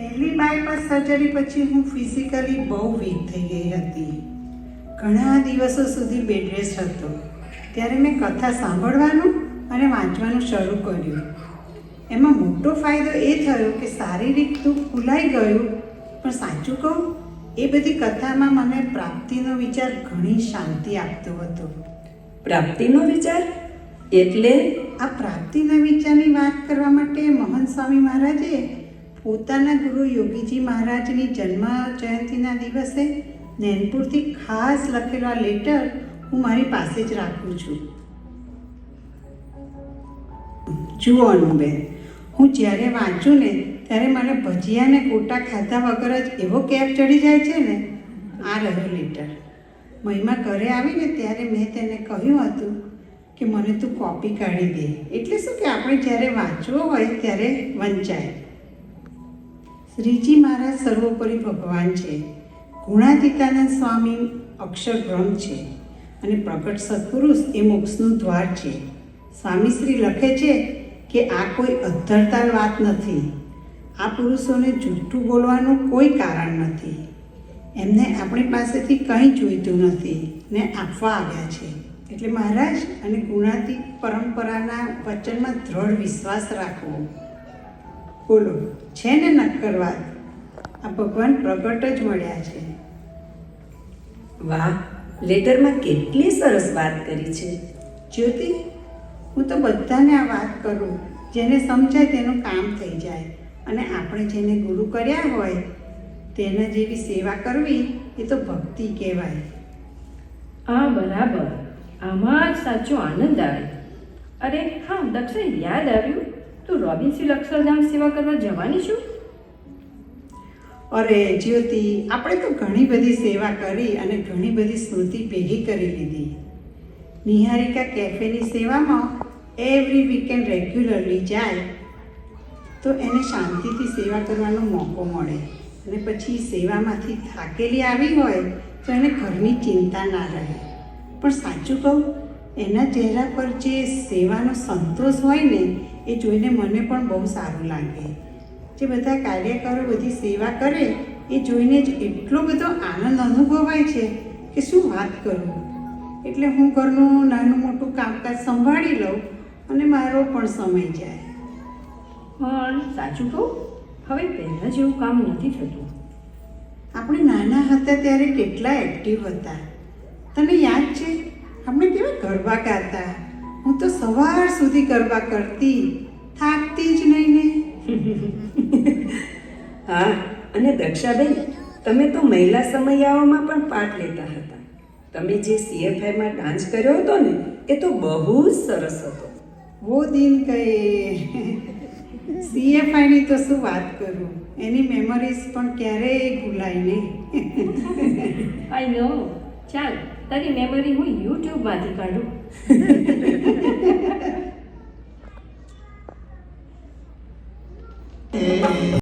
પહેલી bypass surgery પછી હું ફિઝિકલી બહુ વીક થઈ ગઈ હતી. ઘણા દિવસો સુધી બેડ રેસ્ટ હતો. ત્યારે મેં કથા સાંભળવાનું અને વાંચવાનું શરૂ કર્યું. એમાં મોટો ફાયદો એ થયો કે શારીરિક દુઃખ ભૂલાઈ ગયું. પણ સાચું કહું, એ બધી કથામાં મને પ્રાપ્તિનો વિચાર ઘણી શાંતિ આપતો હતો. પ્રાપ્તિનો વિચાર એટલે? આ પ્રાપ્તિના વિચારની વાત કરવા માટે મહંત સ્વામી મહારાજે પોતાના ગુરુ યોગીજી મહારાજની જન્મ જયંતિના દિવસે નૈનપુરથી ખાસ લખેલો આ લેટર હું મારી પાસે જ રાખું છું. જુઓ અનુબેન, હું જ્યારે વાંચું ને ત્યારે મને ભજીયા ને ગોટા ખાધા વગર જ એવો કેપ ચડી જાય છે ને. આ રહ્યો લેટર. મહિમા ઘરે આવીને ત્યારે મેં તેને કહ્યું હતું કે મને તું કોપી કાઢી દે, એટલે શું કે આપણે જ્યારે વાંચવો હોય ત્યારે વંચાય. શ્રીજી મહારાજ સર્વોપરી ભગવાન છે. ગુણાતીતાનંદ સ્વામી અક્ષર બ્રહ્મ છે અને પ્રગટ સત્પુરુષ એ મોક્ષનું દ્વાર છે. સ્વામીશ્રી લખે છે કે આ કોઈ અધ્ધરતાલ વાત નથી. આ પુરુષોને જૂઠું બોલવાનું કોઈ કારણ નથી. એમને આપણી પાસેથી કંઈ જોઈતું નથી ને આપવા આવ્યા છે. એટલે મહારાજ અને ગુણાતીત પરંપરાના વચનમાં દ્રઢ વિશ્વાસ રાખવો. બોલો, છે ને નક્કર વાત? આ ભગવાન પ્રગટ જ મળ્યા છે. વાહ, લેટરમાં કેટલી સરસ વાત કરી છે. જ્યોતિ, હું તો બધાને આ વાત કરું. જેને સમજાય તેનું કામ થઈ જાય. અને આપણે જેને ગુરુ કર્યા હોય તેના જેવી સેવા કરવી એ તો ભક્તિ કહેવાય. હા, બરાબર. આમાં જ સાચો આનંદ આવે. અરે હા, દક્ષિણ યાદ આવ્યું, તું રોબિન્સન અક્ષરધામ સેવા કરવા જવાની છું? અરે જ્યોતિ, આપણે તો ઘણી બધી સેવા કરી અને ઘણી બધી સ્મૃતિ ભેગી કરી લીધી. નિહારિકા કેફેની સેવામાં એવરી વીકેન્ડ રેગ્યુલરલી જાય તો એને શાંતિથી સેવા કરવાનો મોકો મળે. અને પછી સેવામાંથી થાકેલી આવી હોય તો એને ઘરની ચિંતા ના રહે. પણ સાચું કહું, એના ચહેરા પર જે સેવાનો સંતોષ હોય ને એ જોઈને મને પણ બહુ સારું લાગે. જે બધા કાર્યકરો બધી સેવા કરે એ જોઈને જ એટલો બધો આનંદ અનુભવાય છે કે શું વાત કરું. એટલે હું ઘરનું નાનું મોટું કામકાજ સંભાળી લઉં અને મારો પણ સમય જાય. પણ સાચું કહું, હવે પહેલાં જેવું કામ નથી થતું. આપણે નાના હતા ત્યારે કેટલા એક્ટિવ હતા. તને યાદ છે આપણે કેવા ગરબા ગાતા? હું તો સવાર સુધી ગરબા કરતી, થાકતી જ નહીં ને. હા, અને દક્ષાબેન, તમે તો મહિલા સમયાઓમાં પણ પાઠ લેતા હતા. તમે જે CFIમાં ડાન્સ કર્યો હતો ને એ તો બહુ જ સરસ હતો. વો દિન કહે. CFIની તો શું વાત કરું, એની મેમરીઝ પણ ક્યારેય ભૂલાય નહીં. આઈ નો. ચાલ, તારી મેમરી હું યુટ્યુબમાંથી કાઢું.